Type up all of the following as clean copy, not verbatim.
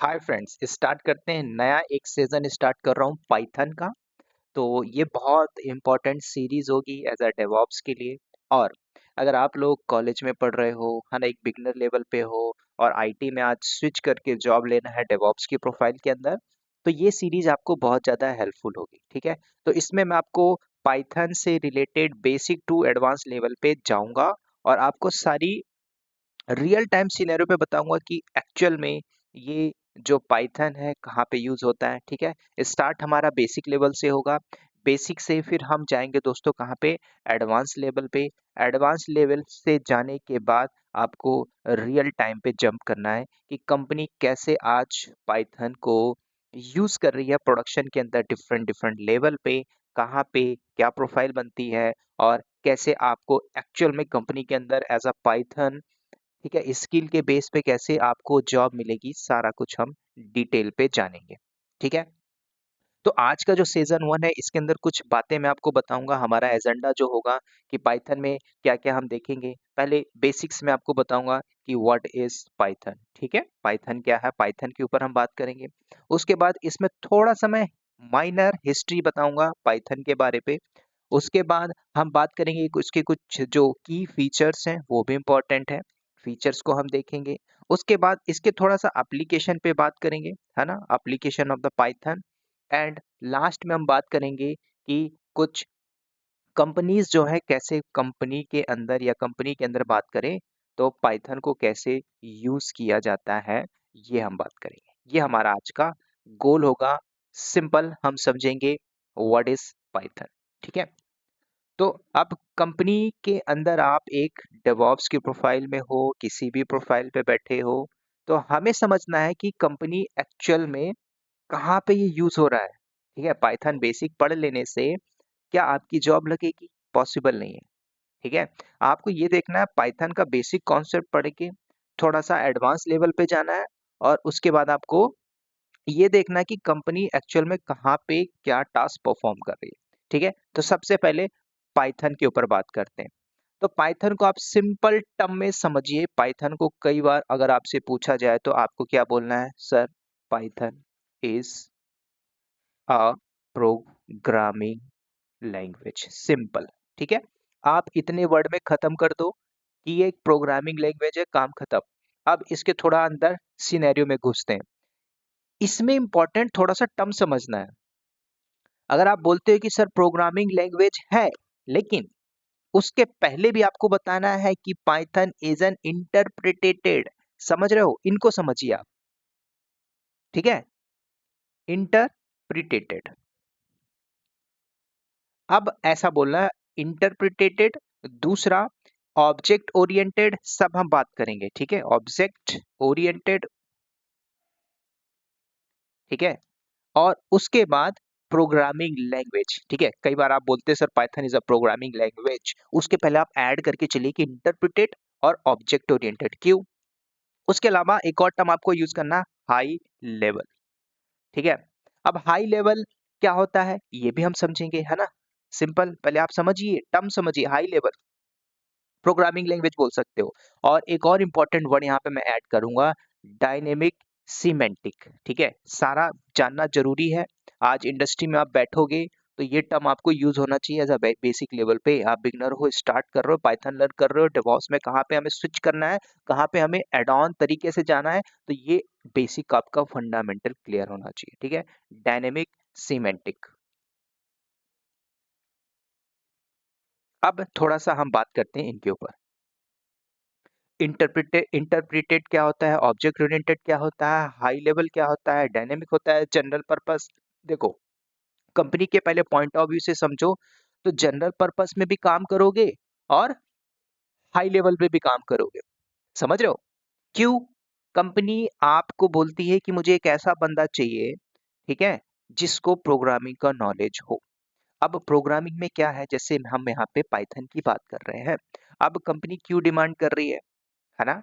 Hi friends, start करते हैं। नया एक सीजन स्टार्ट कर रहा हूँ पाइथन का। तो ये बहुत इंपॉर्टेंट सीरीज होगी एज अ डेवॉप्स के लिए। और अगर आप लोग कॉलेज में पढ़ रहे हो, है ना, एक बिगनर लेवल पे हो और आईटी में आज स्विच करके जॉब लेना है डेवॉप्स की प्रोफाइल के अंदर, तो ये सीरीज आपको बहुत ज़्यादा हेल्पफुल होगी। ठीक है, तो इसमें मैं आपको पाइथन से related basic to advance level पे जाऊंगा और आपको सारी रियल टाइम सिनेरियो पे बताऊंगा कि एक्चुअल में ये जो पाइथन है कहाँ पे यूज होता है। ठीक है, स्टार्ट हमारा बेसिक लेवल से होगा। बेसिक से फिर हम जाएंगे दोस्तों कहाँ पे, एडवांस लेवल पे। एडवांस लेवल से जाने के बाद आपको रियल टाइम पे जंप करना है कि कंपनी कैसे आज पाइथन को यूज कर रही है प्रोडक्शन के अंदर, डिफरेंट डिफरेंट लेवल पे, कहाँ पे क्या प्रोफाइल बनती है और कैसे आपको एक्चुअल में कंपनी के अंदर एज अ पाइथन, ठीक है, स्किल के बेस पे कैसे आपको जॉब मिलेगी, सारा कुछ हम डिटेल पे जानेंगे। ठीक है, तो आज का जो सीजन 1 है इसके अंदर कुछ बातें मैं आपको बताऊंगा। हमारा एजेंडा जो होगा कि पाइथन में क्या क्या हम देखेंगे। पहले बेसिक्स में आपको बताऊंगा कि व्हाट इज पाइथन। ठीक है, पाइथन क्या है, पाइथन के ऊपर हम बात करेंगे। उसके बाद इसमें थोड़ा सा मैं माइनर हिस्ट्री बताऊंगा पाइथन के बारे पे। उसके बाद हम बात करेंगे उसके कुछ जो की फीचर्स हैं वो भी इम्पोर्टेंट है, फीचर्स को हम देखेंगे। उसके बाद इसके थोड़ा सा एप्लीकेशन पे बात करेंगे, है ना, application of the Python. And last में हम बात करेंगे कि कुछ कंपनीज जो है कैसे कंपनी के अंदर या कंपनी के अंदर बात करें तो पाइथन को कैसे यूज किया जाता है, ये हम बात करेंगे। ये हमारा आज का गोल होगा। सिंपल हम समझेंगे व्हाट इज पाइथन। ठीक है, तो अब कंपनी के अंदर आप एक डेवॉप्स की प्रोफाइल में हो, किसी भी प्रोफाइल पे बैठे हो, तो हमें समझना है कि कंपनी एक्चुअल में कहाँ पे ये यूज हो रहा है। ठीक है, पाइथन बेसिक पढ़ लेने से क्या आपकी जॉब लगेगी? पॉसिबल नहीं है। ठीक है, आपको ये देखना है पाइथन का बेसिक कॉन्सेप्ट पढ़ के थोड़ा सा एडवांस लेवल पे जाना है और उसके बाद आपको ये देखना है कि कंपनी एक्चुअल में कहाँ पे क्या टास्क परफॉर्म कर रही है। ठीक है, तो सबसे पहले पाइथन के ऊपर बात करते हैं। तो पाइथन को आप सिंपल टर्म में समझिए। पाइथन को कई बार अगर आपसे पूछा जाए तो आपको क्या बोलना है? Sir, Python is a programming language. Simple. ठीक है, आप इतने वर्ड में खत्म कर दो कि ये एक प्रोग्रामिंग लैंग्वेज है, काम खत्म। अब इसके थोड़ा अंदर सिनेरियो में घुसते हैं। इसमें इंपॉर्टेंट थोड़ा सा टर्म समझना है। अगर आप बोलते हो कि सर प्रोग्रामिंग लैंग्वेज है, लेकिन उसके पहले भी आपको बताना है कि पाइथन इज एन इंटरप्रिटेटेड। समझ रहे हो? इनको समझिए आप। ठीक है, इंटरप्रिटेटेड। अब ऐसा बोलना है इंटरप्रिटेटेड। दूसरा, ऑब्जेक्ट ओरिएंटेड, सब हम बात करेंगे। ठीक है, ऑब्जेक्ट ओरिएंटेड। ठीक है, और उसके बाद प्रोग्रामिंग लैंग्वेज। ठीक है, कई बार आप बोलते हैं sir Python is a programming language, उसके पहले आप ऐड करके चलिए कि इंटरप्रिटेड और ऑब्जेक्ट ओरिएंटेड। क्यों? उसके अलावा एक और टर्म आपको यूज करना, हाई लेवल। ठीक है, अब हाई लेवल क्या होता है ये भी हम समझेंगे, है ना। सिंपल, पहले आप समझिए, टर्म समझिए। हाई लेवल प्रोग्रामिंग लैंग्वेज बोल सकते हो। और एक और इंपॉर्टेंट वर्ड यहाँ पे मैं ऐड करूंगा, डायनेमिक सीमेंटिक। ठीक है, सारा जानना जरूरी है। आज इंडस्ट्री में आप बैठोगे तो ये टर्म आपको यूज होना चाहिए एज अ बेसिक लेवल पे। आप बिगनर हो, स्टार्ट कर रहे हो, पाइथन लर्न कर रहे हो, डेवॉप्स में कहाँ पे हमें स्विच करना है, कहाँ पे हमें एड ऑन तरीके से जाना है, तो ये बेसिक आपका फंडामेंटल क्लियर होना चाहिए। ठीक है, डायनेमिक सीमेंटिक। अब थोड़ा सा हम बात करते हैं इनके ऊपर। इंटरप्रिटेड क्या होता है, ऑब्जेक्ट ओरिएंटेड क्या होता है, हाई लेवल क्या होता है, डायनेमिक होता है, जनरल पर्पस। देखो, कंपनी के पहले पॉइंट ऑफ व्यू से समझो तो जनरल पर्पस में भी काम करोगे और हाई लेवल पे भी काम करोगे। समझ रहे हो? क्यों? कंपनी आपको बोलती है कि मुझे एक ऐसा बंदा चाहिए, ठीक है, जिसको प्रोग्रामिंग का नॉलेज हो। अब प्रोग्रामिंग में क्या है, जैसे हम यहाँ पे पाइथन की बात कर रहे हैं। अब कंपनी क्यों डिमांड कर रही है ना।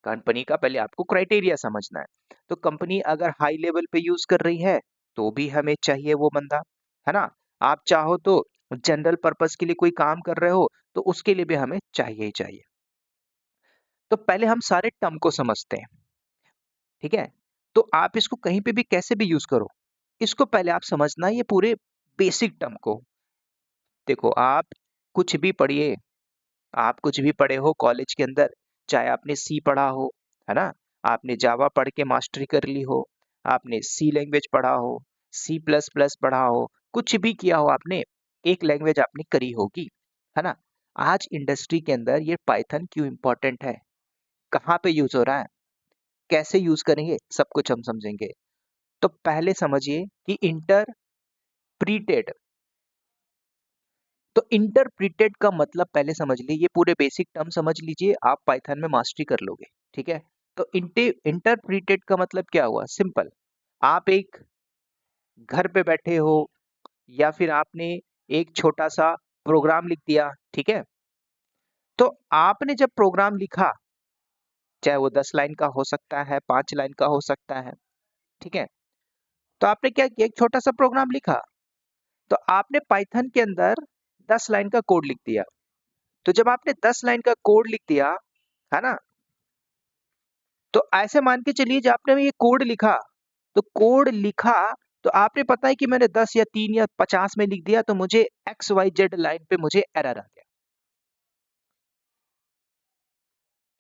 कंपनी का पहले आपको क्राइटेरिया समझना है। तो कंपनी अगर हाई लेवल पे यूज कर रही है तो भी हमें चाहिए वो बंदा, है ना। आप चाहो तो जनरल पर्पस के लिए कोई काम कर रहे हो तो उसके लिए भी हमें चाहिए ही चाहिए। तो पहले हम सारे टर्म को समझते हैं। ठीक है, तो आप इसको कहीं पे भी कैसे भी यूज करो, इसको पहले आप समझना ये पूरे बेसिक टर्म को। देखो आप कुछ भी पढ़िए, आप कुछ भी पढ़े हो कॉलेज के अंदर, चाहे आपने सी पढ़ा हो, है ना, आपने जावा पढ़ के मास्टरी कर ली हो, आपने सी लैंग्वेज पढ़ा हो, सी प्लस प्लस पढ़ा हो, कुछ भी किया हो आपने, एक लैंग्वेज आपने करी होगी, है ना। आज इंडस्ट्री के अंदर ये पाइथन क्यों इंपॉर्टेंट है, कहाँ पे यूज हो रहा है, कैसे यूज करेंगे, सब कुछ हम समझेंगे। तो पहले समझिए कि इंटरप्रीटेड, तो इंटरप्रीटेड का मतलब पहले समझ लीजिए, ये पूरे बेसिक टर्म समझ लीजिए, आप पाइथन में मास्टरी कर लोगे, ठीक है। तो इंटरप्रीटेड का मतलब क्या हुआ, सिंपल, आप एक घर पे बैठे हो या फिर आपने एक छोटा सा प्रोग्राम लिख दिया, ठीक है। तो आपने जब प्रोग्राम लिखा, चाहे वो 10 लाइन का हो सकता है, 5 लाइन का हो सकता है, ठीक है। तो आपने क्या किया, एक छोटा सा प्रोग्राम लिखा, तो आपने पाइथन के अंदर 10 लाइन का कोड लिख दिया। तो जब आपने 10 लाइन का कोड लिख दिया, है ना, तो ऐसे मान के चलिए जब आपने ये कोड लिखा, तो कोड लिखा, तो आपने पता है कि मैंने 10 या 3 या 50 में लिख दिया, तो मुझे एक्स वाई जेड लाइन पे मुझे एरर आ गया,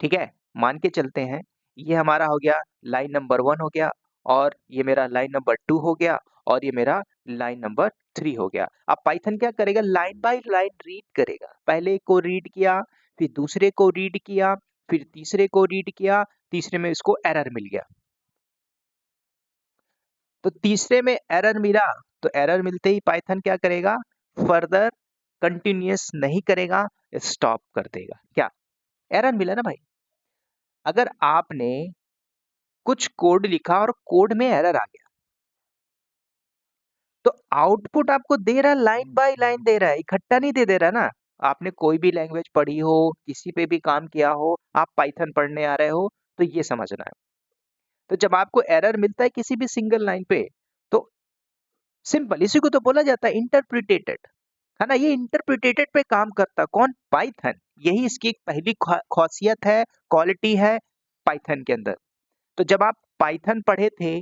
ठीक है। मान के चलते हैं ये हमारा हो गया लाइन नंबर 1 हो गया, और ये मेरा लाइन नंबर 2 हो गया, और ये मेरा लाइन नंबर 3 हो गया। अब पाइथन क्या करेगा, लाइन बाय लाइन रीड करेगा, पहले को रीड किया, फिर दूसरे को रीड किया, फिर तीसरे को रीड किया, तीसरे में इसको एरर मिल गया, तो तीसरे में एरर मिला, तो एरर मिलते ही पाइथन क्या करेगा, फर्दर कंटिन्यूअस नहीं करेगा, स्टॉप कर देगा। क्या, एरर मिला ना भाई, अगर आपने कुछ कोड लिखा और कोड में एरर आ गया, तो आउटपुट आपको दे रहा है, लाइन बाय लाइन दे रहा है, इकट्ठा नहीं दे दे रहा ना। आपने कोई भी लैंग्वेज पढ़ी हो, किसी पे भी काम किया हो, आप पाइथन पढ़ने आ रहे हो, तो ये समझना है। तो जब आपको एरर मिलता है किसी भी सिंगल लाइन पे, तो सिंपल, इसी को तो बोला जाता है इंटरप्रिटेटेड, है ना। ये इंटरप्रिटेटेड पे काम करता कौन, पाइथन। यही इसकी एक पहली खासियत है, क्वालिटी है पाइथन के अंदर। तो जब आप पाइथन पढ़े थे,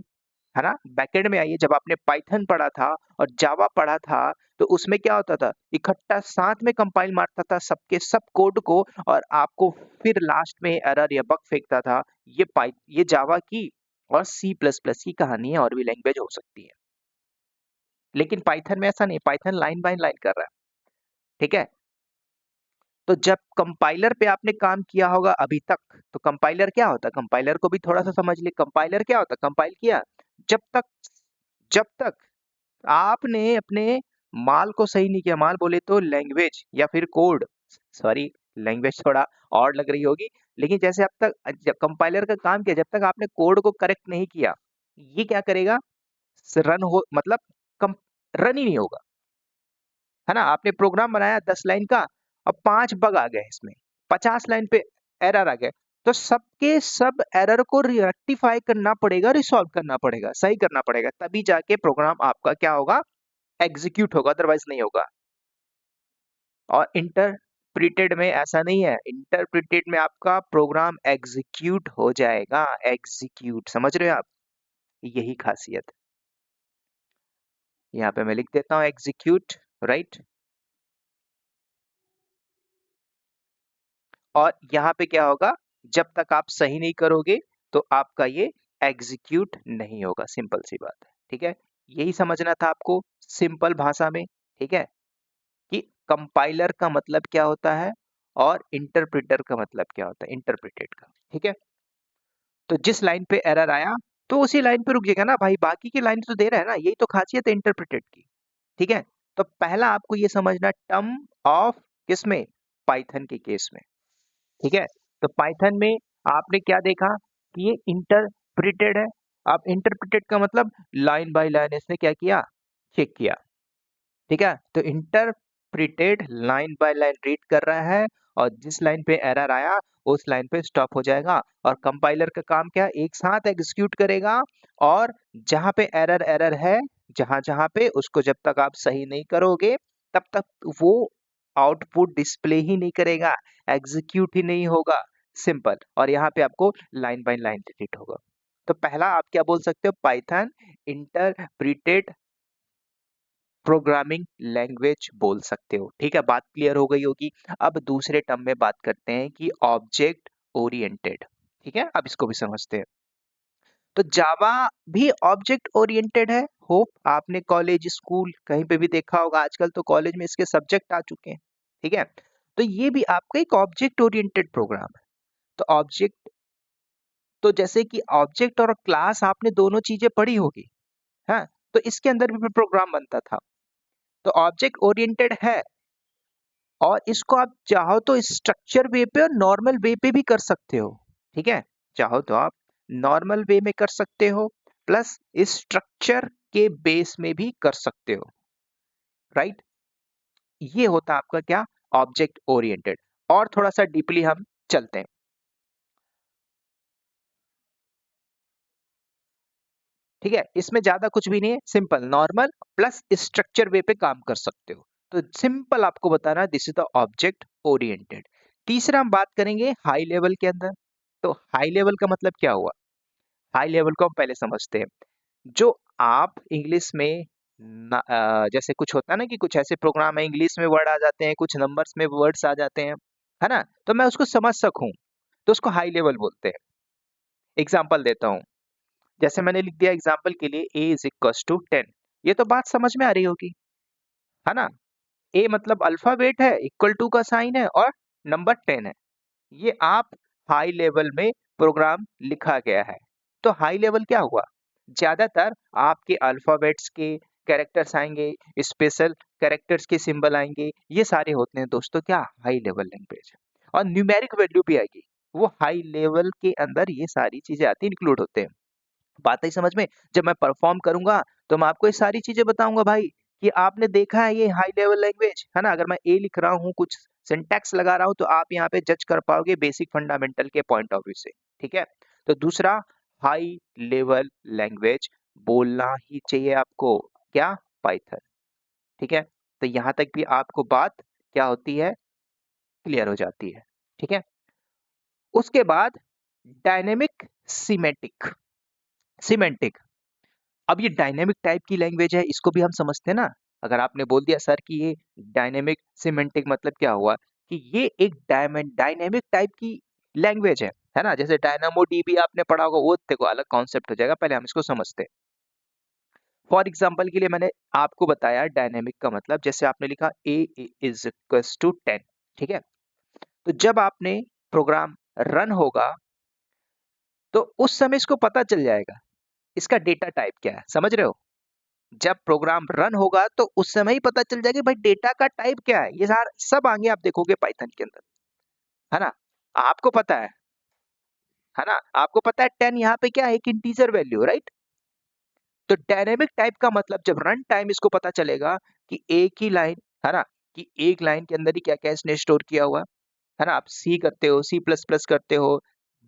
है ना, बैकएंड में आइए, जब आपने पाइथन पढ़ा था और जावा पढ़ा था, तो उसमें क्या होता था, इकट्ठा साथ में कंपाइल मारता था सबके सब कोड को, और आपको फिर लास्ट में एरर या बग फेंकता था। ये जावा की और सी प्लस प्लस की कहानी है, और भी लैंग्वेज हो सकती है, लेकिन पाइथन में ऐसा नहीं, पाइथन लाइन बाय लाइन कर रहा है, ठीक है। तो जब कंपाइलर पे आपने काम किया होगा अभी तक, तो कंपाइलर क्या होता है, कंपाइलर को भी थोड़ा सा समझ ले, कंपाइलर क्या होता है, कंपाइल किया, जब तक जब तक आपने अपने माल को सही नहीं किया, माल बोले तो लैंग्वेज या फिर कोड, सॉरी, लैंग्वेज थोड़ा और लग रही होगी, लेकिन जैसे अब तक जब कंपाइलर का काम किया, जब तक आपने कोड को करेक्ट नहीं किया, ये क्या करेगा, रन हो मतलब कम रन ही नहीं होगा, है ना। आपने प्रोग्राम बनाया 10 लाइन का, अब 5 बग आ गए इसमें, 50 लाइन पे एरर आ गए, तो सबके सब एरर को रेक्टिफाई करना पड़ेगा, रिसॉल्व करना पड़ेगा, सही करना पड़ेगा, तभी जाके प्रोग्राम आपका क्या होगा, एग्जीक्यूट होगा, अदरवाइज नहीं होगा। और इंटरप्रिटेड में ऐसा नहीं है, इंटरप्रिटेड में आपका प्रोग्राम एग्जीक्यूट हो जाएगा, एग्जीक्यूट, समझ रहे हो आप, यही खासियत है। यहाँ पे मैं लिख देता हूँ एग्जीक्यूट, राइट। और यहाँ पे क्या होगा, जब तक आप सही नहीं करोगे, तो आपका ये एग्जीक्यूट नहीं होगा, सिंपल सी बात है, ठीक है। यही समझना था आपको सिंपल भाषा में, ठीक है, कि कंपाइलर का मतलब क्या होता है और इंटरप्रेटर का मतलब क्या होता है, इंटरप्रेटेड का, ठीक है। तो जिस लाइन पे एरर आया, तो उसी लाइन पे रुक जाएगा ना भाई, बाकी की लाइन तो दे रहा है ना, यही तो खासियत है इंटरप्रेटेड की, ठीक है। तो पहला आपको ये समझना, टर्म ऑफ किसमें, पाइथन के केस में, ठीक है। तो पाइथन में आपने क्या देखा कि ये इंटरप्रिटेड है। अब इंटरप्रिटेड का मतलब लाइन बाय लाइन इसने क्या किया, चेक किया, ठीक है। तो interpreted line by line read कर रहा है, और जिस लाइन पे एरर आया उस लाइन पे स्टॉप हो जाएगा, और कंपाइलर का काम क्या, एक साथ एग्जीक्यूट करेगा, और जहां पे एरर एरर है, जहां जहां पे, उसको जब तक आप सही नहीं करोगे, तब तक वो आउटपुट डिस्प्ले ही नहीं करेगा, एग्जीक्यूट ही नहीं होगा, सिंपल। और यहाँ पे आपको लाइन बाय लाइन रीड होगा, तो पहला आप क्या बोल सकते हो, पाइथन इंटरप्रिटेड प्रोग्रामिंग लैंग्वेज बोल सकते हो। ठीक है, बात क्लियर हो गई होगी। अब दूसरे टर्म में बात करते हैं कि ऑब्जेक्ट ओरिएंटेड। ठीक है, अब इसको भी समझते हैं। तो जावा भी ऑब्जेक्ट ओरिएंटेड है। होप आपने कॉलेज स्कूल कहीं पे भी देखा होगा, आजकल तो कॉलेज में इसके सब्जेक्ट आ चुके हैं। ठीक है, तो ये भी आपका एक ऑब्जेक्ट ओरिएंटेड प्रोग्राम है। तो ऑब्जेक्ट, तो जैसे कि ऑब्जेक्ट और क्लास आपने दोनों चीजें पढ़ी होगी, हाँ, तो इसके अंदर भी प्रोग्राम बनता था। तो ऑब्जेक्ट ओरिएंटेड है, और इसको आप चाहो तो स्ट्रक्चर वे पे और नॉर्मल वे पे भी कर सकते हो। ठीक है, चाहो तो आप नॉर्मल वे में कर सकते हो, प्लस स्ट्रक्चर के बेस में भी कर सकते हो। राइट, ये होता है आपका क्या, ऑब्जेक्ट ओरिएंटेड। और थोड़ा सा डीपली हम चलते हैं। ठीक है, इसमें ज्यादा कुछ भी नहीं है, सिंपल नॉर्मल प्लस स्ट्रक्चर वे पे काम कर सकते हो। तो सिंपल आपको बताना, this is the object oriented. तीसरा हम बात करेंगे हाई लेवल के अंदर। तो हाई लेवल का मतलब क्या हुआ, हाई लेवल को हम पहले समझते हैं। जो आप इंग्लिश में जैसे कुछ होता है ना कि कुछ ऐसे प्रोग्राम है इंग्लिश में वर्ड आ जाते हैं, कुछ नंबर्स में वर्ड्स आ जाते हैं, है ना, तो मैं उसको समझ सकूं तो उसको हाई लेवल बोलते हैं। एग्जाम्पल देता हूं, जैसे मैंने लिख दिया एग्जाम्पल के लिए a इज इक्व टू 10। ये तो बात समझ में आ रही होगी, है ना। a मतलब अल्फाबेट है, इक्वल टू का साइन है, और नंबर 10 है। ये आप हाई लेवल में प्रोग्राम लिखा गया है। तो हाई लेवल क्या हुआ, ज्यादातर आपके अल्फाबेट्स के कैरेक्टर्स आएंगे, स्पेशल कैरेक्टर्स के सिंबल आएंगे, ये सारे होते हैं दोस्तों क्या, हाई लेवल लैंग्वेज। और न्यूमेरिक वैल्यू भी आएगी, वो हाई लेवल के अंदर ये सारी चीजें आती हैं, इंक्लूड होते हैं। बात आई समझ में। जब मैं परफॉर्म करूंगा तो मैं आपको ये सारी चीजें बताऊंगा भाई, कि आपने देखा है ये हाई लेवल लैंग्वेज, है ना। अगर मैं ए लिख रहा हूँ, कुछ सिंटैक्स लगा रहा हूँ, तो आप यहाँ पे जज कर पाओगे बेसिक फंडामेंटल के पॉइंट ऑफ व्यू से। ठीक है, तो दूसरा, हाई लेवल लैंग्वेज बोलना ही चाहिए आपको, क्या, पाइथन। ठीक है, तो यहाँ तक भी आपको बात क्या होती है, क्लियर हो जाती है। ठीक है, उसके बाद डायनेमिक सीमेटिक। सीमेंटिक, अब ये डायनेमिक टाइप की लैंग्वेज है, इसको भी हम समझते हैं ना। अगर आपने बोल दिया सर कि ये डायनेमिक सिमेंटिक मतलब क्या हुआ, कि ये एक डायनेमिक टाइप की लैंग्वेज है ना। जैसे डायनामो डीबी आपने पढ़ा होगा, वो देखो अलग कॉन्सेप्ट हो जाएगा, पहले हम इसको समझते हैं। फॉर एग्जाम्पल के लिए मैंने आपको बताया डायनेमिक का मतलब, जैसे आपने लिखा a इज इक्वल टू 10। ठीक है, तो जब आपने प्रोग्राम रन होगा तो उस समय इसको पता चल जाएगा इसका डेटा टाइप क्या है, समझ रहे हो। जब प्रोग्राम रन होगा तो उस समय ही पता चल जाएगा भाई डेटा का टाइप क्या है। ये सार सब आगे आप देखोगे पाइथन के अंदर, है ना। आपको पता है ना, आपको पता है 10 यहाँ पे क्या है, एक इंटीजर वैल्यू, राइट। तो डायनेमिक टाइप का मतलब जब रन टाइम इसको पता चलेगा कि एक ही लाइन, है ना, कि एक लाइन के अंदर ही क्या क्या इसने स्टोर किया हुआ है ना। आप सी करते हो, सी प्लस प्लस करते हो,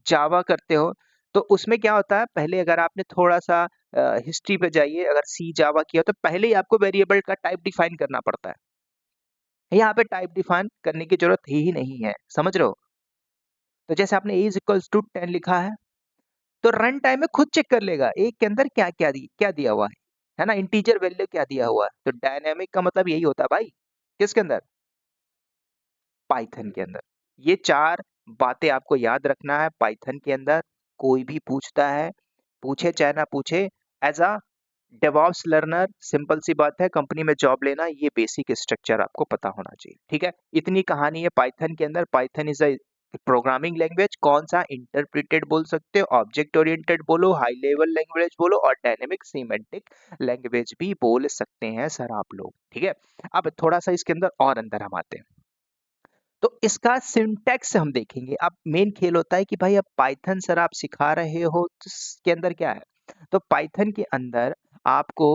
जावा करते हो, तो उसमें क्या होता है, पहले अगर आपने थोड़ा सा हिस्ट्री पे जाइए, अगर सी जावा किया तो पहले ही आपको वेरिएबल का टाइप डिफाइन करना पड़ता है। यहाँ पे टाइप डिफाइन करने की जरूरत ही नहीं है, समझ रहे हो। तो जैसे आपने a इज इक्वल्स टू 10 लिखा है, तो रन टाइम में खुद चेक कर लेगा एक के अंदर क्या दिया हुआ है ना, इंटीजर वैल्यू क्या दिया हुआ है। तो डायनेमिक का मतलब यही होता है भाई, किसके अंदर, पाइथन के अंदर। ये चार बातें आपको याद रखना है पाइथन के अंदर। कोई भी पूछता है, पूछे चाहे ना पूछे, as a DevOps learner simple सी बात है, कंपनी में जॉब लेना, ये बेसिक स्ट्रक्चर आपको पता होना चाहिए। ठीक है, इतनी कहानी है पाइथन के अंदर। Python is a programming language, कौन सा, इंटरप्रिटेड बोल सकते हो, ऑब्जेक्ट ओरिएंटेड बोलो, हाई लेवल लैंग्वेज बोलो, और डायनेमिक सीमेंटिक लैंग्वेज भी बोल सकते हैं सर आप लोग। ठीक है, अब थोड़ा सा इसके अंदर और अंदर हम आते हैं। तो इसका सिंटैक्स हम देखेंगे। अब मेन खेल होता है कि भाई अब पाइथन सर आप सिखा रहे हो तो इसके अंदर क्या है। तो पाइथन के अंदर आपको,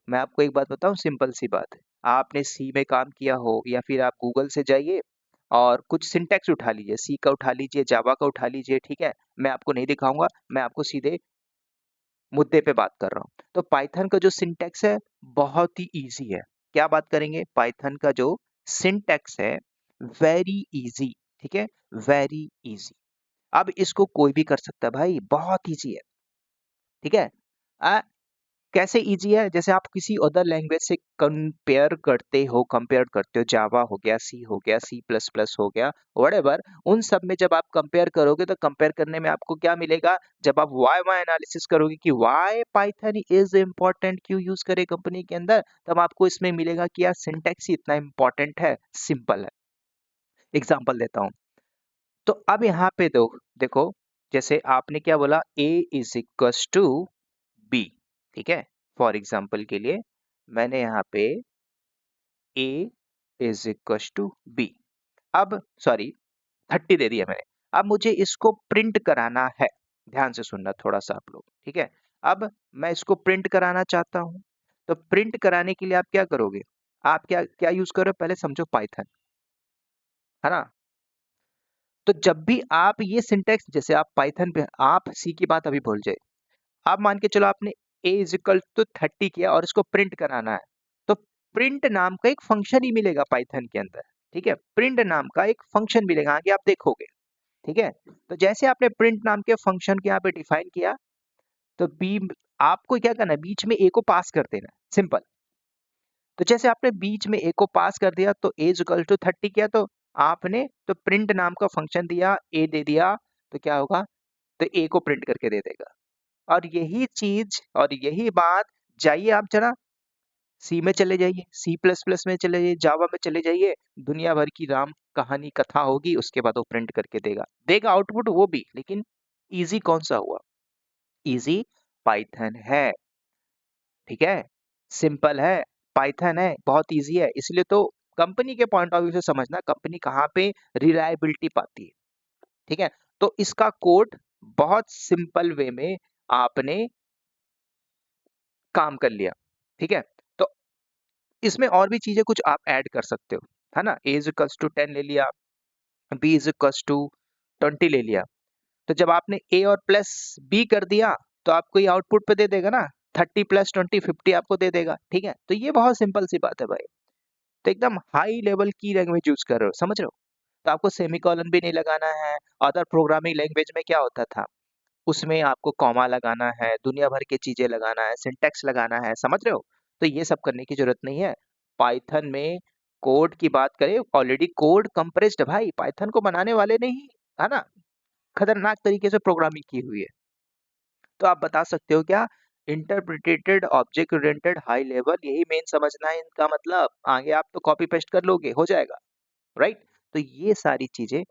मैं आपको एक बात बताऊं, सिंपल सी बात है, आपने सी में काम किया हो या फिर आप गूगल से जाइए और कुछ सिंटैक्स उठा लीजिए, सी का उठा लीजिए, जावा का उठा लीजिए। ठीक है, मैं आपको नहीं दिखाऊंगा, मैं आपको सीधे मुद्दे पे बात कर रहा हूँ। तो पाइथन का जो सिंटैक्स है बहुत ही इजी है। क्या बात करेंगे, पाइथन का जो सिंटैक्स है वेरी इजी। ठीक है, वेरी इजी। अब इसको कोई भी कर सकता है भाई, बहुत इजी है। ठीक है। आ, कैसे इजी है, जैसे आप किसी अदर लैंग्वेज से कंपेयर करते हो जावा हो गया, सी हो गया, सी प्लस प्लस हो गया, व्हाटएवर, उन सब में जब आप कंपेयर करोगे तो कंपेयर करने में आपको क्या मिलेगा, जब आप वाई वाई एनालिसिस करोगे कि वाई पाइथन इज इम्पोर्टेंट, क्यों यूज करे कंपनी के अंदर, तब आपको इसमें मिलेगा कि यार सिंटैक्स ही इतना इम्पोर्टेंट है, सिंपल है। एग्जाम्पल देता हूँ, तो अब यहाँ पे दो देखो, जैसे आपने क्या बोला, a is equals to b, ठीक है। फॉर एग्जाम्पल के लिए मैंने यहाँ पे a is equals to b, अब सॉरी 30 दे दिया मैंने। अब मुझे इसको प्रिंट कराना है, ध्यान से सुनना थोड़ा सा आप लोग, ठीक है। अब मैं इसको प्रिंट कराना चाहता हूँ, तो प्रिंट कराने के लिए आप क्या करोगे, आप क्या क्या यूज करो, पहले समझो पाइथन, है ना। तो जब भी आप ये सिंटेक्स, जैसे आप पाइथन पे, आप सी की बात अभी भूल जाए, आप मान के चलो आपने a इज इक्वल टू 30 किया और इसको प्रिंट कराना है, तो प्रिंट नाम का एक फंक्शन ही मिलेगा पाइथन के अंदर, ठीक है। प्रिंट नाम का एक फंक्शन मिलेगा, आगे आप देखोगे, ठीक है। तो जैसे आपने प्रिंट नाम के फंक्शन को यहाँ पे डिफाइन किया, तो बी, आपको क्या करना है, बीच में ए को पास कर देना, सिंपल। तो जैसे आपने बीच में ए को पास कर दिया, तो ए इज इक्वल टू 30 किया, तो आपने तो प्रिंट नाम का फंक्शन दिया, ए दे दिया, तो क्या होगा, तो ए को प्रिंट करके दे देगा। और यही चीज और यही बात, जाइए आप जरा सी में चले जाइए, सी प्लस प्लस में चले जाइए, जावा में चले जाइए, दुनिया भर की राम कहानी कथा होगी, उसके बाद वो प्रिंट करके देगा, देगा आउटपुट वो भी, लेकिन इजी कौन सा हुआ, इजी पाइथन है, ठीक है, सिंपल है, पाइथन है, बहुत इजी है। इसलिए तो कंपनी के पॉइंट ऑफ व्यू से समझना, कंपनी कहाँ पे रिलायबिलिटी पाती है, ठीक है। तो इसका कोड बहुत सिंपल वे में आपने काम कर लिया, ठीक है। तो इसमें और भी चीजें कुछ आप ऐड कर सकते हो, है ना। ए इज इक्वल्स टू 10 ले लिया, बी इज इक्वल्स टू 20 ले लिया, तो जब आपने ए और प्लस बी कर दिया, तो आपको ये आउटपुट पे दे देगा ना, 30 प्लस 20 50 आपको दे देगा, ठीक है। तो ये बहुत सिंपल सी बात है भाई, तो एकदम हाई लेवल की लैंग्वेज यूज कर रहे हो, समझ रहे हो। तो आपको सेमीकोलन भी नहीं लगाना है। अदर प्रोग्रामिंग लैंग्वेज में क्या होता था, उसमें आपको कॉमा लगाना है, दुनिया भर की चीजें लगाना है, सिंटैक्स लगाना है, समझ रहे हो। तो ये सब करने की जरूरत नहीं है। पाइथन में कोड की बात करें, ऑलरेडी कोड कंप्रेस्ड है भाई, पाइथन को बनाने वाले ने ही, है ना, खतरनाक तरीके से प्रोग्रामिंग की हुई है। तो आप बता सकते हो क्या, interpreted object oriented high level, यही मेन समझना है इनका मतलब, आगे आप तो कॉपी पेस्ट कर लोगे, हो जाएगा, राइट। तो ये सारी चीजें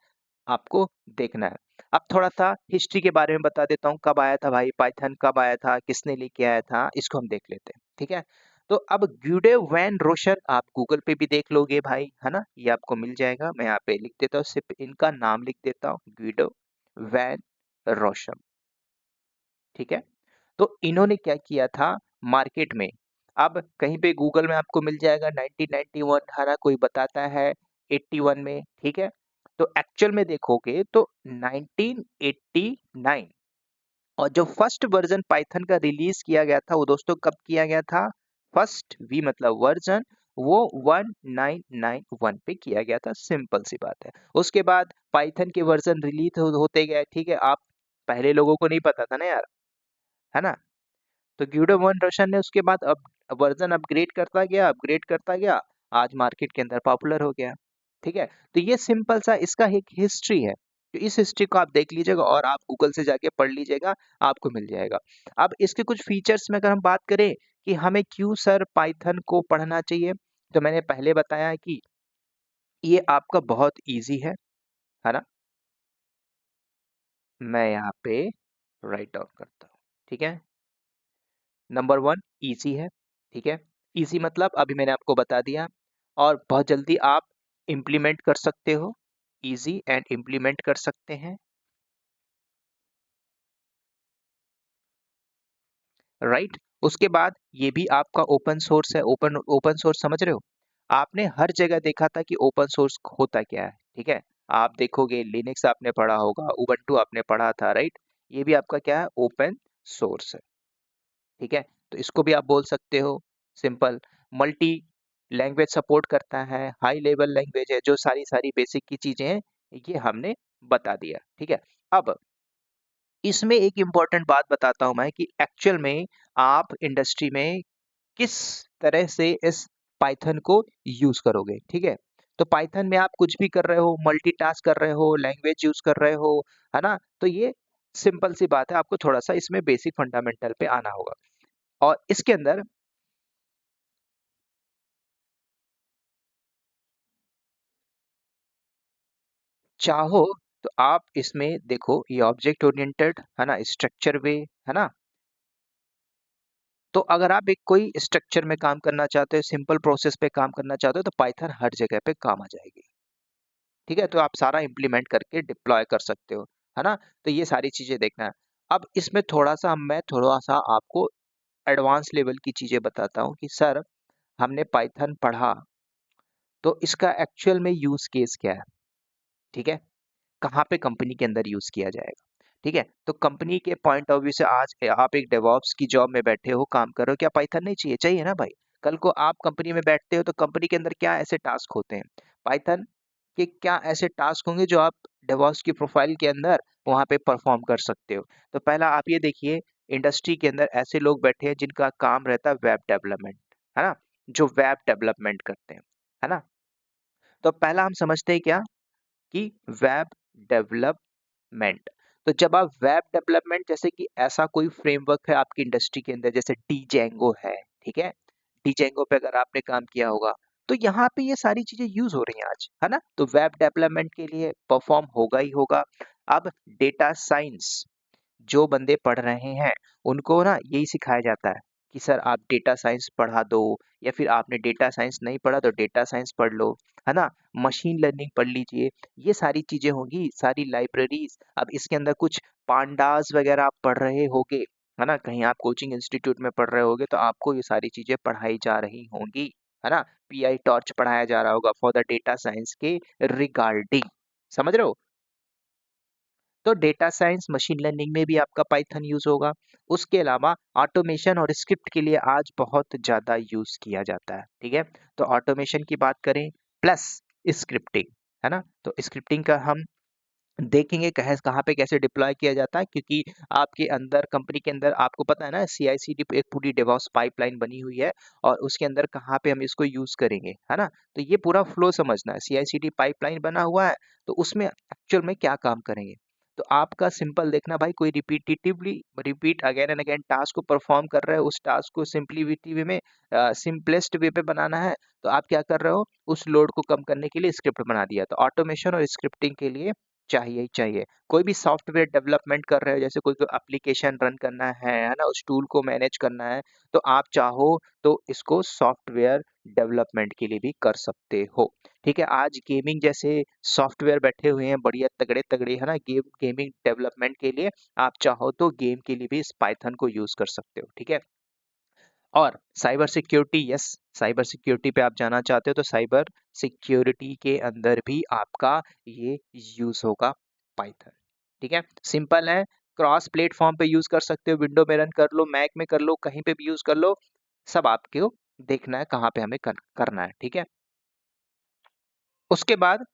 आपको देखना है। अब थोड़ा सा हिस्ट्री के बारे में बता देता हूँ, कब आया था भाई पाइथन, कब आया था, किसने लेके आया था, इसको हम देख लेते हैं, ठीक है। तो अब ग्यूडे वैन रोशन, आप गूगल पे भी देख लोगे भाई, है ना, ये आपको मिल जाएगा, मैं यहाँ पे लिख देता हूँ, सिर्फ इनका नाम लिख देता हूँ, ग्यूडो वैन रोशन, ठीक है। तो इन्होंने क्या किया था मार्केट में, अब कहीं पे गूगल में आपको मिल जाएगा 1991, हरा कोई बताता है 81 में, ठीक है। तो एक्चुअल में देखोगे तो 1989, और जो फर्स्ट वर्जन पाइथन का रिलीज किया गया था वो दोस्तों कब किया गया था, फर्स्ट वी मतलब वर्जन, वो 1991 पे किया गया था, सिंपल सी बात है। उसके बाद पाइथन के वर्जन रिलीज होते गए, ठीक है। आप पहले लोगों को नहीं पता था ना यार, है ना। तो ग्यूडो मोहन रोशन ने उसके बाद अब वर्जन अपग्रेड करता गया, आज मार्केट के अंदर पॉपुलर हो गया, ठीक है। तो ये सिंपल सा इसका एक हिस्ट्री है, तो इस हिस्ट्री को आप देख लीजिएगा और आप गूगल से जाके पढ़ लीजिएगा, आपको मिल जाएगा। अब इसके कुछ फीचर्स में अगर हम बात करें कि हमें क्यों सर पाइथन को पढ़ना चाहिए, तो मैंने पहले बताया कि ये आपका बहुत इजी है ना। मैं यहाँ पे राइट डाउन करता हूँ, ठीक है। नंबर वन, इजी है, ठीक है। इजी मतलब अभी मैंने आपको बता दिया, और बहुत जल्दी आप इम्प्लीमेंट कर सकते हो, इजी एंड इम्प्लीमेंट कर सकते हैं, राइट। उसके बाद ये भी आपका ओपन सोर्स है, ओपन ओपन सोर्स समझ रहे हो। आपने हर जगह देखा था कि ओपन सोर्स होता क्या है, ठीक है। आप देखोगे लिनक्स आपने पढ़ा होगा, उबंटू आपने पढ़ा था, राइट। ये भी आपका क्या है, ओपन सोर्स है, ठीक है। तो इसको भी आप बोल सकते हो, सिंपल। मल्टी लैंग्वेज सपोर्ट करता है, हाई लेवल लैंग्वेज है, जो सारी सारी बेसिक की चीजें हैं ये हमने बता दिया, ठीक है। अब इसमें एक इम्पोर्टेंट बात बताता हूँ मैं कि एक्चुअल में आप इंडस्ट्री में किस तरह से इस पाइथन को यूज करोगे, ठीक है? तो पाइथन में आप कुछ भी कर रहे हो, मल्टीटास्क कर रहे हो, लैंग्वेज यूज कर रहे हो, है ना? तो ये सिंपल सी बात है, आपको थोड़ा सा इसमें बेसिक फंडामेंटल पे आना होगा। और इसके अंदर चाहो तो आप इसमें देखो, ये ऑब्जेक्ट ओरिएंटेड है ना, स्ट्रक्चर वे, है ना? तो अगर आप एक कोई स्ट्रक्चर में काम करना चाहते हो, सिंपल प्रोसेस पे काम करना चाहते हो, तो पाइथन हर जगह पे काम आ जाएगी। ठीक है? तो आप सारा इम्प्लीमेंट करके डिप्लॉय कर सकते हो, है ना? तो ये सारी चीजें देखना है। अब इसमें थोड़ा सा आपको एडवांस लेवल की चीजें बताता हूँ कि सर, हमने पाइथन पढ़ा, तो इसका एक्चुअल में यूज केस क्या है? ठीक है? कहाँ पे कंपनी के अंदर यूज किया जाएगा? ठीक है? तो कंपनी के पॉइंट ऑफ व्यू से आज आप एक डेवऑप्स की जॉब में बैठे हो, काम कर रहे हो, क्या पाइथन नहीं चाहिए? चाहिए ना भाई। कल को आप कंपनी में बैठते हो तो कंपनी के अंदर क्या ऐसे टास्क होते हैं? पाइथन के क्या ऐसे टास्क होंगे जो आप डेवऑप्स की प्रोफाइल के अंदर वहां पे परफॉर्म कर सकते हो? तो पहला आप ये देखिए, इंडस्ट्री के अंदर ऐसे लोग बैठे हैं जिनका काम रहता है वेब डेवलपमेंट, है ना? जो वेब डेवलपमेंट करते हैं, है ना? तो पहला हम समझते हैं क्या कि वेब डेवलपमेंट। तो जब आप वेब डेवलपमेंट, जैसे कि ऐसा कोई फ्रेमवर्क है आपकी इंडस्ट्री के अंदर, जैसे डीजेंगो है, ठीक है? डीजेंगो पे अगर आपने काम किया होगा, तो यहाँ पे ये सारी चीजें यूज हो रही हैं आज, है ना? तो वेब डेवलपमेंट के लिए परफॉर्म होगा ही होगा। अब डेटा साइंस जो बंदे पढ़ रहे हैं, उनको ना यही सिखाया जाता है कि सर आप डेटा साइंस पढ़ा दो, या फिर आपने डेटा साइंस नहीं पढ़ा तो डेटा साइंस पढ़ लो, है ना? मशीन लर्निंग पढ़ लीजिए। ये सारी चीजें होंगी, सारी लाइब्रेरीज। अब इसके अंदर कुछ पांडास वगैरह आप पढ़ रहे होगे, है ना? कहीं आप कोचिंग इंस्टीट्यूट में पढ़ रहे होगे तो आपको ये सारी चीजें पढ़ाई जा रही होंगी, है ना? पीआई टॉर्च पढ़ाया जा रहा होगा फॉर द डेटा साइंस के रिगार्डिंग। समझ रहे हो? तो डेटा साइंस, मशीन लर्निंग में भी आपका पाइथन यूज होगा। उसके अलावा ऑटोमेशन और स्क्रिप्ट के लिए आज बहुत ज़्यादा यूज किया जाता है, ठीक है? तो ऑटोमेशन की बात करें प्लस स्क्रिप्टिंग, है ना? तो स्क्रिप्टिंग का हम देखेंगे कहाँ पे कैसे डिप्लॉय किया जाता है, क्योंकि आपके अंदर कंपनी के अंदर आपको पता है ना, सीआईसीडी एक पूरी डेवॉप्स पाइपलाइन बनी हुई है, और उसके अंदर कहाँ पे हम इसको यूज करेंगे, है ना? तो ये पूरा फ्लो समझना है, सीआईसीडी पाइपलाइन बना हुआ है, तो उसमें एक्चुअल में क्या काम करेंगे? तो आपका सिंपल देखना भाई, कोई repetitively repeat again and again task को परफॉर्म कर रहे हो, उस टास्क को सिंप्लिसिटी वे में, सिंपलेस्ट वे पे बनाना है, तो आप क्या कर रहे हो? उस लोड को कम करने के लिए स्क्रिप्ट बना दिया। तो ऑटोमेशन और स्क्रिप्टिंग के लिए चाहिए ही चाहिए। कोई भी सॉफ्टवेयर डेवलपमेंट कर रहे हो, जैसे कोई कोई एप्लीकेशन रन करना है ना? उस टूल को मैनेज करना है, तो आप चाहो तो इसको सॉफ्टवेयर डेवलपमेंट के लिए भी कर सकते हो। ठीक है? आज गेमिंग जैसे सॉफ्टवेयर बैठे हुए हैं बढ़िया तगड़े-तगड़े, है ना? गेमिंग डेवलपमेंट के लिए आप चाहो तो गेम के लिए भी इस पाइथन को यूज़ कर सकते हो। ठीक है? और cyber security, yes, cyber security पे आप जाना चाहते हो तो साइबर सिक्योरिटी के अंदर भी आपका ये यूज होगा पाइथन। ठीक है? सिंपल है, क्रॉस प्लेटफॉर्म पे यूज कर सकते हो, विंडो में रन कर लो, मैक में कर लो, कहीं पे भी यूज कर लो, सब आपको देखना है कहाँ पे हमें करना है। ठीक है? उसके बाद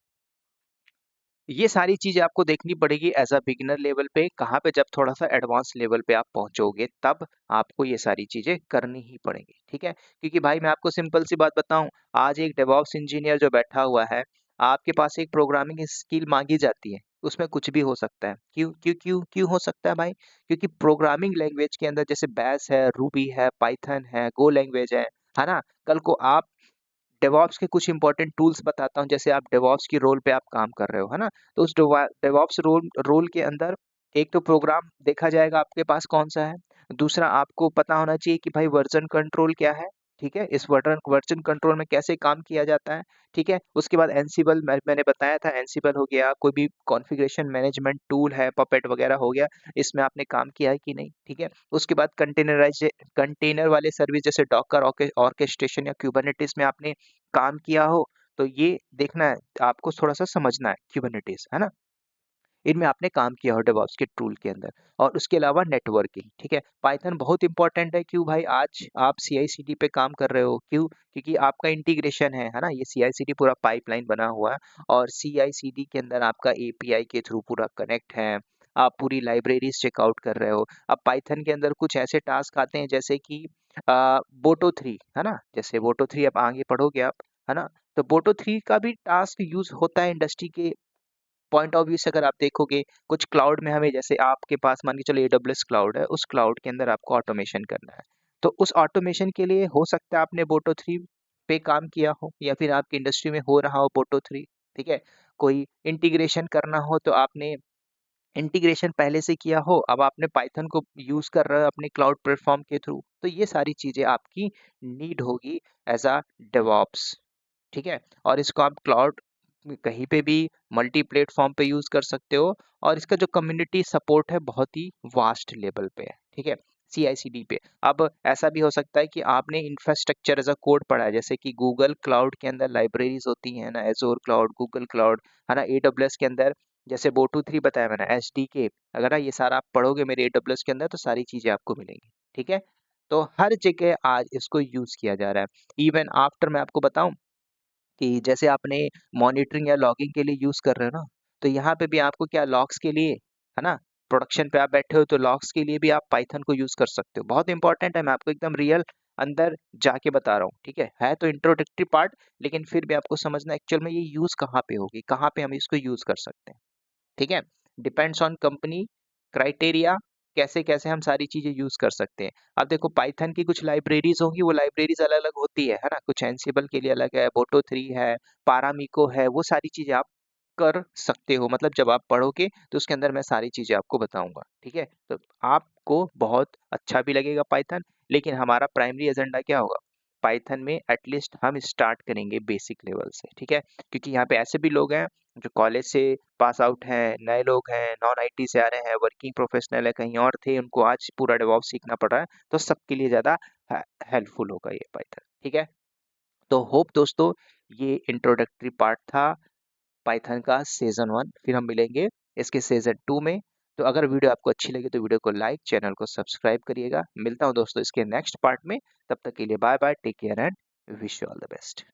ये सारी चीज़ें आपको देखनी पड़ेगी एज़ अ बिगिनर लेवल पे, कहाँ पे जब थोड़ा-सा एडवांस लेवल पे आप पहुँचोगे, तब आपको ये सारी चीज़ें करनी ही पड़ेंगी, ठीक है? क्योंकि भाई मैं आपको सिंपल सी बात बताऊँ, आज एक डेवऑप्स इंजीनियर जो बैठा हुआ है, आपके पास एक प्रोग्रामिंग स्किल माँगी जाती है, उसमें कुछ भी हो सकता है। क्यों हो सकता है भाई? क्योंकि प्रोग्रामिंग लैंग्वेज के अंदर जैसे बैश है, रूबी है, पाइथन है, गो लैंग्वेज है ना? कल को आप डेवऑप्स के कुछ इंपॉर्टेंट टूल्स बताता हूँ, जैसे आप डेवऑप्स की रोल पे आप काम कर रहे हो, है ना? तो उस डेवऑप्स रोल रोल के अंदर एक तो प्रोग्राम देखा जाएगा आपके पास कौन-सा है, दूसरा आपको पता होना चाहिए कि भाई वर्ज़न कंट्रोल क्या है, ठीक है? इस वर्ज़न कंट्रोल में कैसे काम किया जाता है, ठीक है? उसके बाद एनसिबल मैंने बताया था, एनसिबल हो गया, कोई भी कॉन्फ़िगरेशन मैनेजमेंट टूल है, पपेट वगैरह हो गया, इसमें आपने काम किया है कि नहीं, ठीक है? उसके बाद कंटेनर वाले सर्विस जैसे डॉकर ऑर्केस्ट्रेशन या कुबरनेटिस में आपने काम किया हो, तो ये देखना है, आपको थोड़ा-सा समझना है कुबरनेटिस, है ना? इनमें आपने काम किया हो डेवऑप्स के टूल के अंदर। और उसके अलावा नेटवर्किंग, ठीक है? पाइथन बहुत इंपॉर्टेंट है, क्यों भाई? आज आप सीआई/सीडी पे काम कर रहे हो, क्यों? क्योंकि आपका इंटीग्रेशन है ना? ये सीआई/सीडी पूरा पाइपलाइन बना हुआ है, और सीआई/सीडी के अंदर आपका एपीआई के थ्रू पूरा कनेक्ट है। आप पूरी लाइब्रेरीज चेकआउट कर रहे हो। अब पाइथन के अंदर कुछ ऐसे टास्क आते हैं जैसे कि बोटो थ्री, है ना, जैसे बोटो थ्री अब आगे पढ़ोगे आप, है ना, तो बोटो थ्री का भी टास्क यूज होता है इंडस्ट्री के पॉइंट ऑफ व्यू से। अगर आप देखोगे कुछ क्लाउड में हमें, जैसे आपके पास मान के चलो AWS क्लाउड है, उस क्लाउड के अंदर आपको ऑटोमेशन करना है, तो उस ऑटोमेशन के लिए हो सकता है आपने बोटो थ्री पे काम किया हो, या फिर आपकी इंडस्ट्री में हो रहा हो बोटो थ्री। ठीक है, कोई इंटीग्रेशन करना हो तो आपने इंटीग्रेशन पहले से किया हो, अब आपने पाइथन को यूज कर रहे हो अपने क्लाउड प्लेटफॉर्म के थ्रू, तो ये सारी चीजें आपकी नीड होगी एज अ डेवॉप्स। ठीक है, और इसको आप क्लाउड कहीं पे भी मल्टी प्लेटफॉर्म पे यूज कर सकते हो, और इसका जो कम्युनिटी सपोर्ट है बहुत ही वास्ट लेवल पे है। ठीक है, CI/CD पे। अब ऐसा भी हो सकता है कि आपने इंफ्रास्ट्रक्चर एज अ कोड पढ़ा है, जैसे कि गूगल क्लाउड के अंदर लाइब्रेरीज होती हैं ना, एजोर क्लाउड, गूगल क्लाउड, है ना, AWS के अंदर जैसे बोटू थ्री बताया मैंने, SDK, अगर ना ये सारा आप पढ़ोगे मेरे AWS के अंदर तो सारी चीजें आपको मिलेंगी। ठीक है, तो हर जगह आज इसको यूज किया जा रहा है। इवन आफ्टर मैं आपको बताऊं कि जैसे आपने मॉनिटरिंग या लॉगिंग के लिए यूज कर रहे हो ना, तो यहाँ पे भी आपको क्या लॉग्स के लिए, है ना, प्रोडक्शन पे आप बैठे हो तो लॉग्स के लिए भी आप पाइथन को यूज कर सकते हो। बहुत इंपॉर्टेंट है, मैं आपको एकदम रियल अंदर जाके बता रहा हूँ। ठीक है तो इंट्रोडक्टरी पार्ट, लेकिन फिर भी आपको समझना एक्चुअल में ये यूज कहाँ पे होगी, कहाँ पे हम इसको यूज कर सकते हैं। ठीक है, डिपेंड्स ऑन कंपनी क्राइटेरिया, कैसे कैसे हम सारी चीजें यूज कर सकते हैं। अब देखो पाइथन की कुछ लाइब्रेरीज होंगी, वो लाइब्रेरीज अलग अलग होती है ना, कुछ एंसिबल के लिए अलग है, बोटो थ्री है, पारामीको है, वो सारी चीजें आप कर सकते हो। मतलब जब आप पढ़ोगे तो उसके अंदर मैं सारी चीजें आपको बताऊंगा। ठीक है, तो आपको बहुत अच्छा भी लगेगा पाइथन, लेकिन हमारा प्राइमरी एजेंडा क्या होगा, पाइथन में एटलीस्ट हम स्टार्ट करेंगे बेसिक लेवल से। ठीक है, क्योंकि यहाँ पे ऐसे भी लोग हैं जो कॉलेज से पास आउट हैं, नए लोग हैं, नॉन आईटी से आ रहे हैं, वर्किंग प्रोफेशनल है, कहीं और थे, उनको आज पूरा डेवॉप्स सीखना पड़ रहा है, तो सबके लिए ज़्यादा हेल्पफुल होगा ये पाइथन। ठीक है, तो होप दोस्तों ये इंट्रोडक्टरी पार्ट था पाइथन का सीजन 1। फिर हम मिलेंगे इसके सीजन 2 में। तो अगर वीडियो आपको अच्छी लगी तो वीडियो को लाइक, चैनल को सब्सक्राइब करिएगा। मिलता हूँ दोस्तों इसके नेक्स्ट पार्ट में, तब तक के लिए bye bye, take care and wish you all the best.